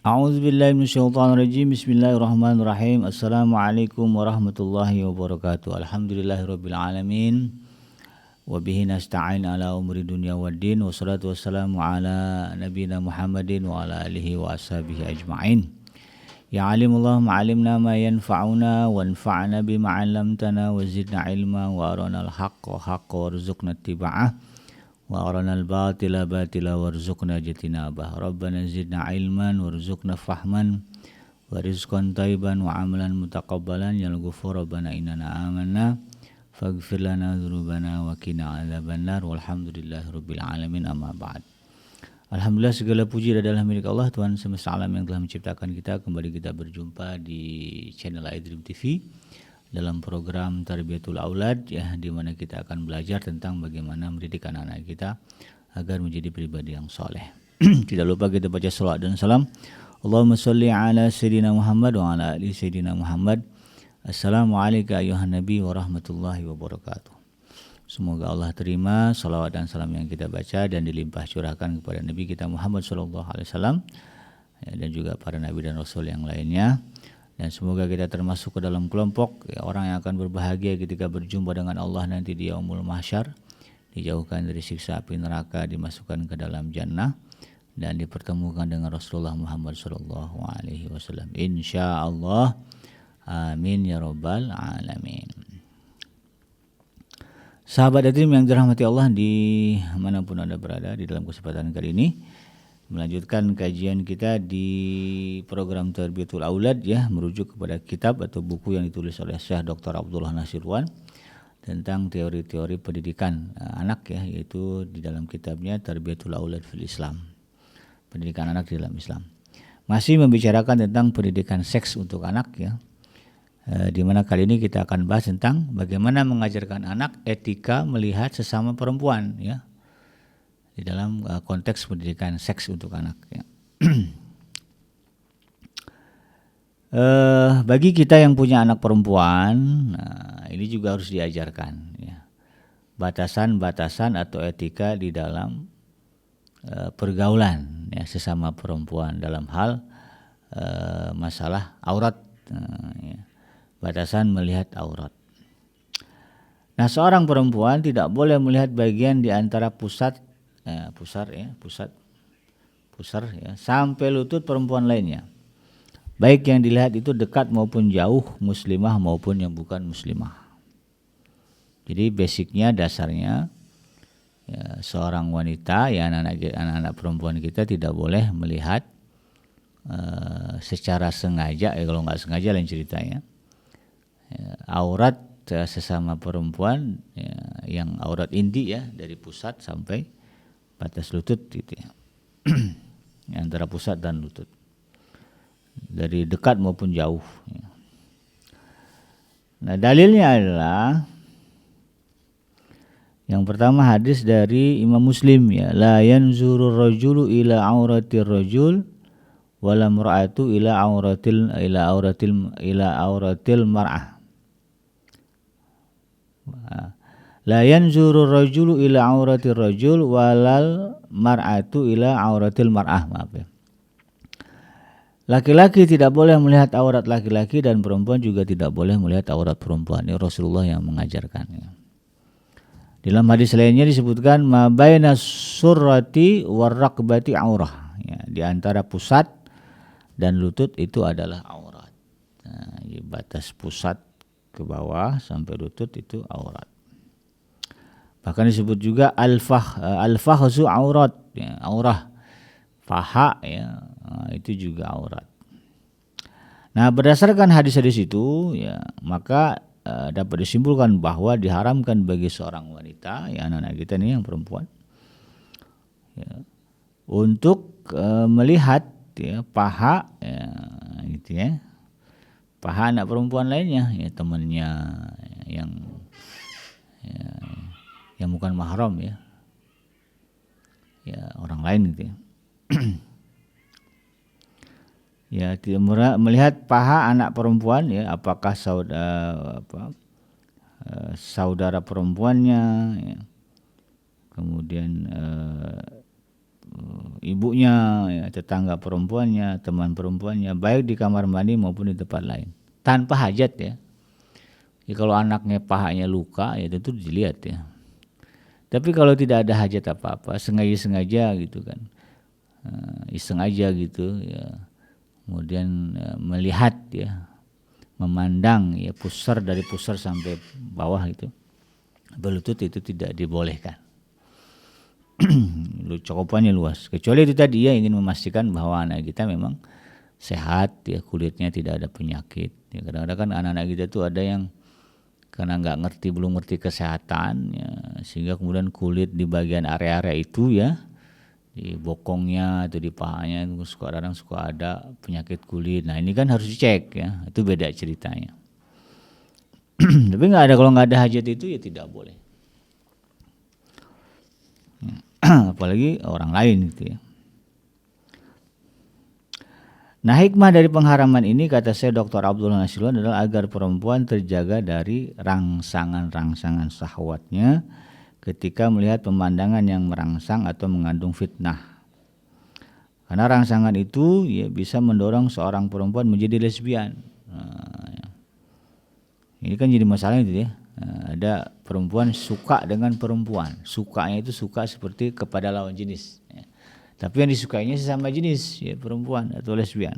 A'udzubillahi minasyaitonirrajim. Bismillahirrahmanirrahim. Assalamualaikum warahmatullahi wabarakatuh. Alhamdulillahirabbil alamin. Wa bihi nasta'in ala umuri dunya waddin. Wassalatu wassalamu ala nabiyyina Muhammadin wa ala alihi wa ashabihi ajma'in. Ya alimullah ma'alimna ma yanfa'una wanfa'na bima 'allamtana wa zidna ilma wa aranal haqqa haqqa warzuqna ittiba'ah wa aranal batila batila warzuqna jatinabah. Rabbana zidna ilman warzuqna fahman wa rizqan tayyiban wa amalan mutaqabbalan ya ghafur rabbana innana amanna faghfir lana dzunubana wa qina adzabannar walhamdulillahi rabbil alamin amma ba'd. Alhamdulillah, segala puji adalah milik Allah, Tuhan semesta alam yang telah menciptakan kita. Kembali kita berjumpa di channel iDream TV dalam program Tarbiyatul Aulad, ya, di mana kita akan belajar tentang bagaimana mendidik anak-anak kita agar menjadi pribadi yang soleh. Tidak lupa kita baca salawat dan salam. Allahumma sholli ala sayyidina Muhammad wa ala ali sayyidina Muhammad. Assalamualaikum ayuhan nabi wa rahmatullahi wabarakatuh. Semoga Allah terima salawat dan salam yang kita baca dan dilimpah curahkan kepada Nabi kita Muhammad SAW, ya, dan juga para nabi dan rasul yang lainnya. Dan semoga kita termasuk ke dalam kelompok, ya, orang yang akan berbahagia ketika berjumpa dengan Allah nanti di yaumul mahsyar, dijauhkan dari siksa api neraka, dimasukkan ke dalam jannah dan dipertemukan dengan Rasulullah Muhammad SAW. Insyaallah, amin ya rabbal alamin. Sahabat Adrim yang dirahmati Allah di manapun Anda berada, di dalam kesempatan kali ini melanjutkan kajian kita di program Tarbiyatul Aulad, ya, merujuk kepada kitab atau buku yang ditulis oleh Syekh Dr. Abdullah Nasirwan tentang teori-teori pendidikan anak, ya, yaitu di dalam kitabnya Tarbiyatul Aulad fil Islam, pendidikan anak di dalam Islam. Masih membicarakan tentang pendidikan seks untuk anak, ya, di mana kali ini kita akan bahas tentang bagaimana mengajarkan anak etika melihat sesama perempuan, ya, di dalam konteks pendidikan seks untuk anak, ya. Bagi kita yang punya anak perempuan, ini juga harus diajarkan, ya, batasan-batasan atau etika di dalam pergaulan, ya, sesama perempuan dalam hal masalah aurat, ya, batasan melihat aurat. Nah, seorang perempuan tidak boleh melihat bagian di antara pusar, ya, sampai lutut perempuan lainnya, baik yang dilihat itu dekat maupun jauh, muslimah maupun yang bukan muslimah. Jadi basicnya, dasarnya, ya, seorang wanita, ya, anak-anak perempuan kita tidak boleh melihat secara sengaja, kalau nggak sengaja lain ceritanya, ya, aurat sesama perempuan, ya, yang aurat inti, ya, dari pusat sampai batas lutut, gitu, ya. Antara pusat dan lutut, dari dekat maupun jauh, ya. Nah, dalilnya adalah yang pertama hadis dari Imam Muslim, ya, la yanzuru rajulu ila auratir rajul wala mar'atu ila auratil mar'ah. La yanzuru rajulu ila auratir rajul walal mar'atu ila auratil mar'ah. Maaf, ya. Laki-laki tidak boleh melihat aurat laki-laki dan perempuan juga tidak boleh melihat aurat perempuan. Ini Rasulullah yang mengajarkan, ya. Dalam hadis lainnya disebutkan ma baina surrati warraqbati aurah, ya, di antara pusat dan lutut itu adalah aurat. Nah, batas pusat ke bawah sampai lutut itu aurat. Bahkan disebut juga al-fakhzu aurat, ya, aurah paha, ya, itu juga aurat. Nah, berdasarkan hadis-hadis itu, ya, maka dapat disimpulkan bahwa diharamkan bagi seorang wanita, ya, anak-anak kita nih yang perempuan, ya, untuk melihat, ya, paha, ya, gitu, ya, paha anak perempuan lainnya, ya, temannya, ya, yang bukan mahram, ya, ya, orang lain, gitu, ya. Ya, melihat paha anak perempuan, ya, apakah saudara perempuannya, ya, kemudian ibunya, ya, tetangga perempuannya, teman perempuannya, baik di kamar mandi maupun di tempat lain, tanpa hajat ya. Ya kalau anaknya pahanya luka ya tentu dilihat ya. Tapi kalau tidak ada hajat apa-apa, sengaja-sengaja gitu kan, iseng aja gitu ya, kemudian melihat ya, memandang ya dari pusar sampai bawah itu, berlutut, itu tidak dibolehkan. Cakupannya luas, kecuali itu tadi ya, ingin memastikan bahwa anak kita memang sehat ya, kulitnya tidak ada penyakit ya. Kadang-kadang kan anak-anak kita tuh ada yang karena belum ngerti kesehatan ya, sehingga kemudian kulit di bagian area-area itu ya, di bokongnya atau di pahanya kadang suka ada penyakit kulit. Nah ini kan harus dicek ya, itu beda ceritanya. Tapi kalau nggak ada hajat itu ya tidak boleh. Apalagi orang lain gitu ya. Nah hikmah dari pengharaman ini, kata saya Dr. Abdullah Nasirwan, adalah agar perempuan terjaga dari rangsangan-rangsangan syahwatnya ketika melihat pemandangan yang merangsang atau mengandung fitnah. Karena rangsangan itu ya bisa mendorong seorang perempuan menjadi lesbian. Nah, ini kan jadi masalah itu ya. Ada perempuan suka dengan perempuan, sukanya itu suka seperti kepada lawan jenis ya. Tapi yang disukainya sesama jenis ya, perempuan atau lesbian.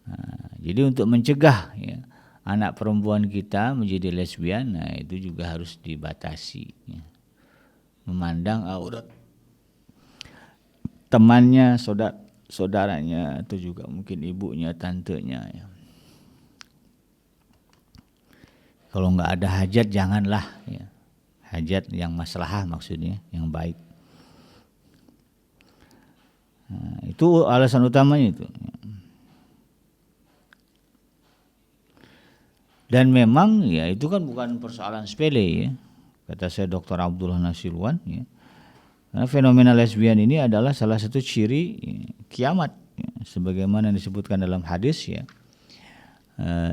Nah, jadi untuk mencegah ya, anak perempuan kita menjadi lesbian, nah itu juga harus dibatasi ya. Memandang aurat temannya, saudaranya, atau juga mungkin ibunya, tantenya ya. Kalau nggak ada hajat janganlah ya. Hajat yang maslahah maksudnya, yang baik. Nah, itu alasan utamanya itu. Dan memang ya itu kan bukan persoalan sepele ya. Kata saya Dr. Abdullah Nasirwan ya. Karena fenomena lesbian ini adalah salah satu ciri kiamat ya. Sebagaimana disebutkan dalam hadis ya.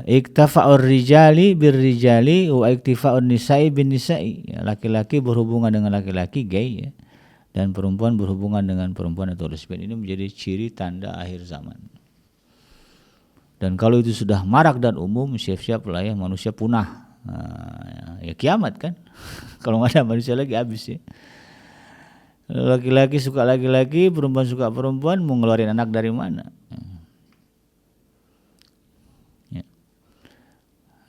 Iktafa'ur rijali birrijali wa iktifa'un nisa'i bin nisa'i ya, laki-laki berhubungan dengan laki-laki, gay ya, dan perempuan berhubungan dengan perempuan atau lesbian. Ini menjadi ciri tanda akhir zaman. Dan kalau itu sudah marak dan umum, siap-siap lah ya manusia punah. Ya kiamat kan. Kalau nggak ada manusia lagi habis ya. Laki-laki suka laki-laki, perempuan suka perempuan, mau ngeluarin anak dari mana? Ya.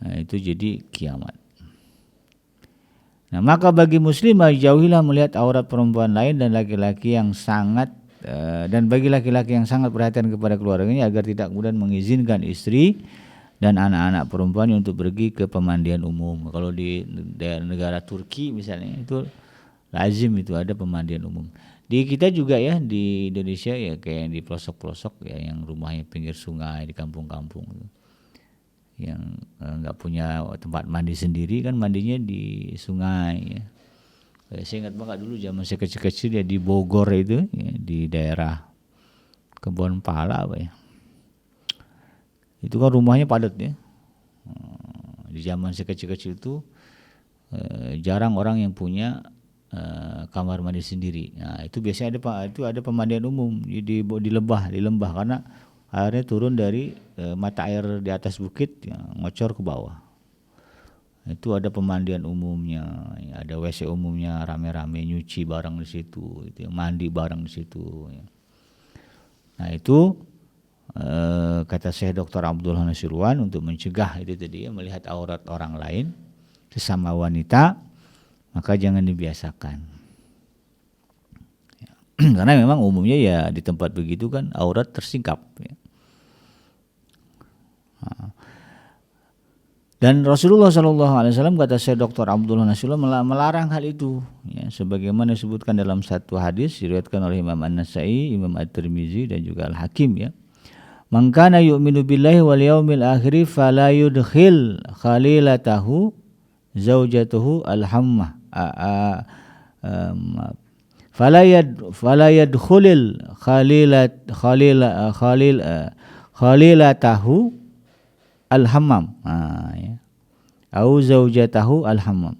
Nah, itu jadi kiamat. Nah, maka bagi muslimah jauhilah melihat aurat perempuan lain dan laki-laki yang sangat bagi laki-laki yang sangat perhatian kepada keluarganya, agar tidak kemudian mengizinkan istri dan anak-anak perempuannya untuk pergi ke pemandian umum. Kalau di negara Turki misalnya itu lazim itu ada pemandian umum. Di kita juga ya di Indonesia ya kayak di pelosok-pelosok ya, yang rumahnya pinggir sungai di kampung-kampung, yang nggak punya tempat mandi sendiri kan mandinya di sungai ya. Saya ingat banget dulu zaman saya kecil-kecil ya di Bogor itu ya, di daerah Kebon Pala apa ya. Itu kan rumahnya padat ya. Di zaman saya kecil-kecil itu jarang orang yang punya kamar mandi sendiri. Nah, itu biasanya ada pemandian umum di lembah karena airnya turun dari mata air di atas bukit ya, ngocor ke bawah. Itu ada pemandian umumnya, ya, ada WC umumnya, rame-rame nyuci bareng di situ, itu, mandi bareng di situ. Ya. Nah itu kata Syekh Dr. Abdullah Nasirwan, untuk mencegah itu tadi ya, melihat aurat orang lain sesama wanita, maka jangan dibiasakan. Ya. Karena memang umumnya ya di tempat begitu kan aurat tersingkap. Ya. Nah. Dan Rasulullah SAW, kata saya Dr. Abdullah Nasirullah, melarang hal itu ya, sebagaimana disebutkan dalam satu hadis diriwayatkan oleh Imam An-Nasai, Imam At-Tirmizi dan juga Al-Hakim ya. Man kana yu'minu billahi wal yaumil akhir fala yudkhil khalilatahu zaujatuhu al-hammah fala yadkhulil khalilatahu al-hammam ya. Au zaujatahu al-hammam.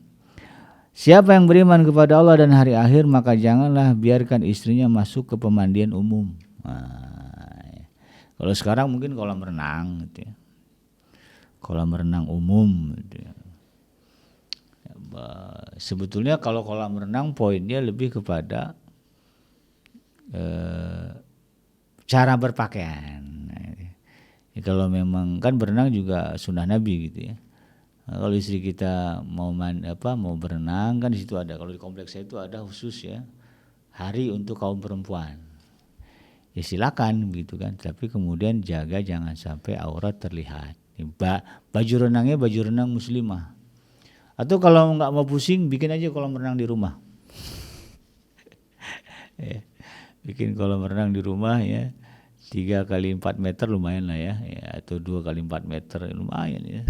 Siapa yang beriman kepada Allah dan hari akhir, maka janganlah biarkan istrinya masuk ke pemandian umum. Nah, kalau sekarang mungkin kolam renang gitu ya. Kolam renang umum gitu ya. Sebetulnya kalau kolam renang poinnya lebih kepada cara berpakaian. Ya, kalau memang kan berenang juga sunnah Nabi gitu ya. Nah, kalau istri kita mau berenang kan di situ ada, kalau di kompleks saya itu ada khusus ya hari untuk kaum perempuan. Ya silakan gitu kan, tapi kemudian jaga jangan sampai aurat terlihat. Baju renangnya baju renang muslimah. Atau kalau nggak mau pusing bikin aja kolam renang di rumah. Bikin kolam renang di rumah ya. 3 kali 4 meter lumayan lah ya, atau 2 kali 4 meter lumayan ya.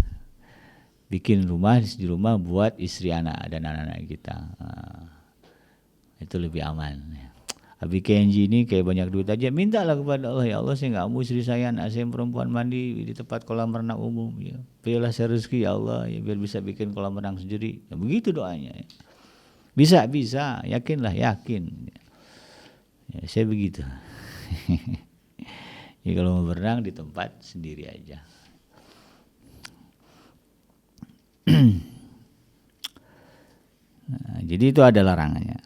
Bikin rumah di rumah buat istri anak dan anak-anak kita. Itu lebih aman. Abi Kenji ini kayak banyak duit aja, mintalah kepada Allah, ya Allah saya nggak mau istri saya anak saya perempuan mandi di tempat kolam renang umum. Ya. Berilah saya rezeki ya Allah, ya biar bisa bikin kolam renang sendiri. Ya, begitu doanya. Ya. Bisa, yakinlah, yakin. Ya, saya begitu. Ya kalau mau berenang di tempat sendiri aja. Nah, jadi itu ada larangannya.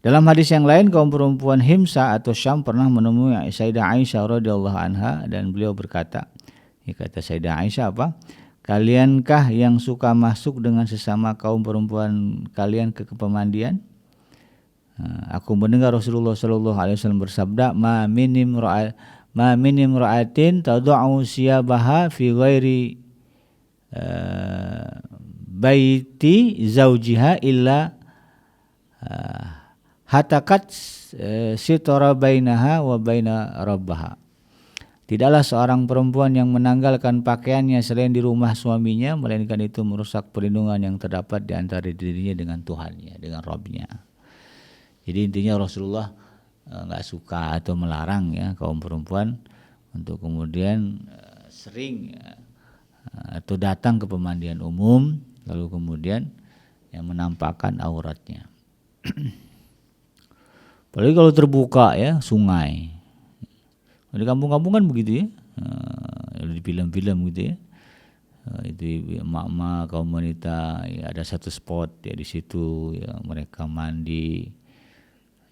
Dalam hadis yang lain, kaum perempuan Himsa atau Syam pernah menemui Sayyidah Aisyah radhiyallahu anha dan beliau berkata, ini kata Sayyidah Aisyah apa? Kaliankah yang suka masuk dengan sesama kaum perempuan kalian ke pemandian? Aku mendengar Rasulullah sallallahu alaihi wasallam bersabda, ma min imra'atin tad'u siyabaha fi ghairi baiti zaujiha illa hatakat sitara bainaha wa baina rabbaha. Tidaklah seorang perempuan yang menanggalkan pakaiannya selain di rumah suaminya, melainkan itu merusak perlindungan yang terdapat di antara dirinya dengan Tuhannya, dengan Rabbnya. Jadi intinya Rasulullah nggak suka atau melarang ya kaum perempuan untuk kemudian sering atau datang ke pemandian umum lalu kemudian yang menampakkan auratnya. Apalagi kalau terbuka ya sungai. Di kampung-kampung kan begitu ya, di film-film gitu ya. Itu emak-emak kaum wanita ya, ada satu spot ya di situ ya mereka mandi,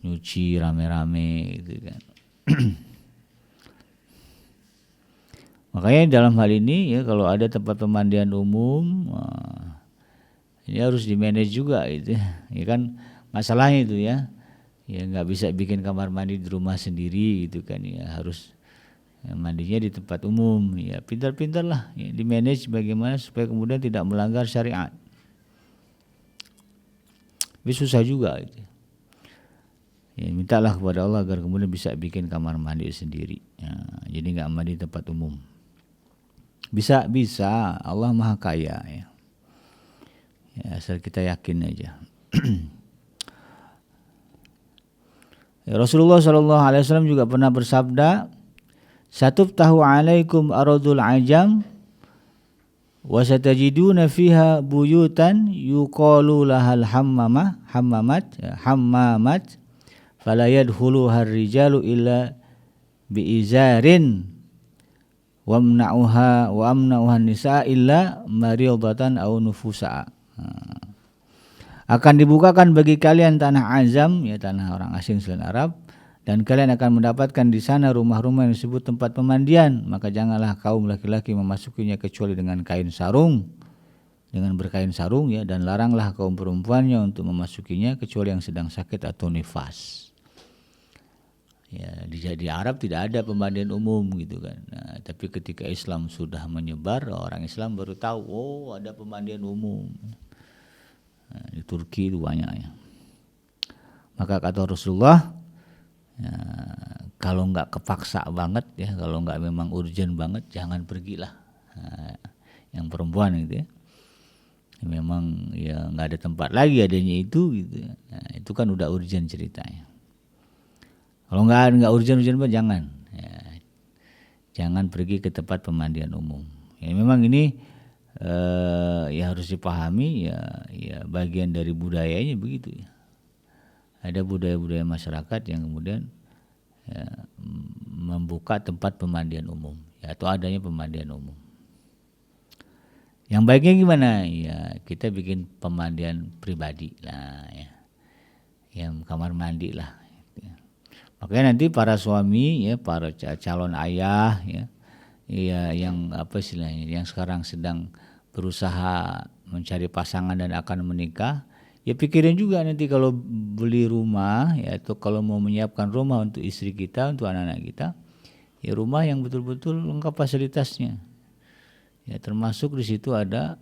nyuci rame-rame gitu kan. Makanya dalam hal ini ya kalau ada tempat pemandian umum ini harus di-manage juga itu ya kan masalahnya itu ya. Ya nggak bisa bikin kamar mandi di rumah sendiri gitu kan ya, harus mandinya di tempat umum ya, pintar-pintar lah ya, di manage bagaimana supaya kemudian tidak melanggar syariat. Tapi susah juga gitu. Ya, mintalah kepada Allah agar kemudian bisa bikin kamar mandi sendiri ya, jadi nggak mandi di tempat umum. Bisa Allah maha kaya ya, asal kita yakin aja. Rasulullah SAW juga pernah bersabda, satuftahu alaikum aradul ajam wa satajiduna fiha buyutan yuqalu lahal hammamat fala yadkhuluha ar-rijalu illa biizarin wa amna'uha an-nisa illa maridatan aw nufusa. Akan dibukakan bagi kalian tanah azam, ya tanah orang asing selain Arab, dan kalian akan mendapatkan di sana rumah-rumah yang disebut tempat pemandian. Maka janganlah kaum laki-laki memasukinya kecuali dengan kain sarung, dengan berkain sarung ya, dan laranglah kaum perempuannya untuk memasukinya kecuali yang sedang sakit atau nifas. Ya, di Arab tidak ada pemandian umum gitu kan. Nah, tapi ketika Islam sudah menyebar, orang Islam baru tahu, oh ada pemandian umum. Nah, di Turki itu banyak ya. Maka kata Rasulullah, ya, kalau nggak kepaksa banget ya, kalau nggak memang urgent banget, jangan pergilah. Nah, yang perempuan gitu ya, memang ya nggak ada tempat lagi adanya itu gitu. Nah, itu kan udah urgent ceritanya. Kalau nggak urgent banget jangan. Ya, jangan pergi ke tempat pemandian umum. Ya, memang ini ya harus dipahami ya bagian dari budayanya begitu ya. Ada budaya-budaya masyarakat yang kemudian ya, membuka tempat pemandian umum ya, atau adanya pemandian umum. Yang baiknya gimana? Ya kita bikin pemandian pribadi lah ya, yang kamar mandi lah. Makanya nanti para suami ya, para calon ayah ya, yang apa istilahnya, yang sekarang sedang berusaha mencari pasangan dan akan menikah, ya pikirin juga nanti kalau beli rumah ya, atau kalau mau menyiapkan rumah untuk istri kita, untuk anak-anak kita, ya rumah yang betul-betul lengkap fasilitasnya. Ya termasuk di situ ada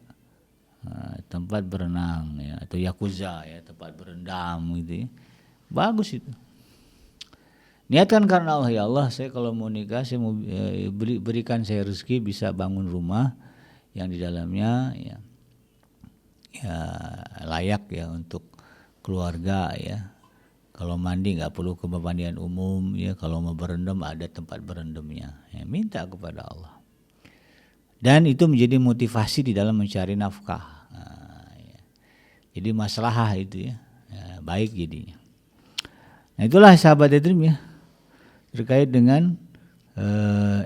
tempat berenang ya, atau yakuza ya, tempat berendam gitu ya. Bagus itu. Niatkan karena Allah, ya Allah saya kalau mau nikah saya mau berikan saya rezeki bisa bangun rumah yang di dalamnya ya layak ya untuk keluarga ya. Kalau mandi nggak perlu ke pemandian umum ya, kalau mau berendam ada tempat berendamnya ya, minta kepada Allah. Dan itu menjadi motivasi di dalam mencari nafkah. Ya. Jadi maslahah itu ya, baik jadinya. Nah itulah sahabat Dream ya, terkait dengan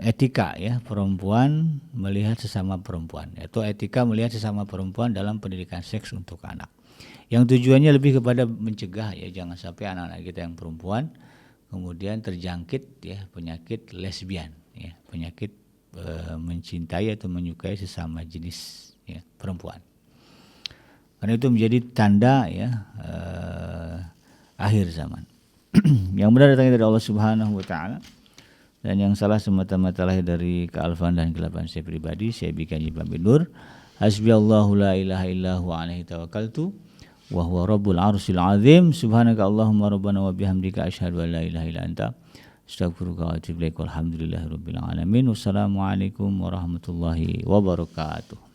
etika ya, perempuan melihat sesama perempuan, atau etika melihat sesama perempuan dalam pendidikan seks untuk anak, yang tujuannya lebih kepada mencegah ya, jangan sampai anak-anak kita yang perempuan kemudian terjangkit ya penyakit lesbian ya, penyakit mencintai atau menyukai sesama jenis ya, perempuan, karena itu menjadi tanda ya akhir zaman. Yang benar datangnya dari Allah Subhanahu wa taala, dan yang salah semata-mata lahir dari kealfaan dan kegelapan saya pribadi. Saya bikin pamit nur. Hasbiyallahu la ilaha illahu alaihi tawakkaltu wa huwa rabbul arsyil azim. Subhanaka Allahumma rabbana wa bihamdika asyhadu an la ilaha illa anta astaghfiruka wa atubu ilaik. Walhamdulillahirabbil alamin. Wassalamualaikum warahmatullahi wabarakatuh.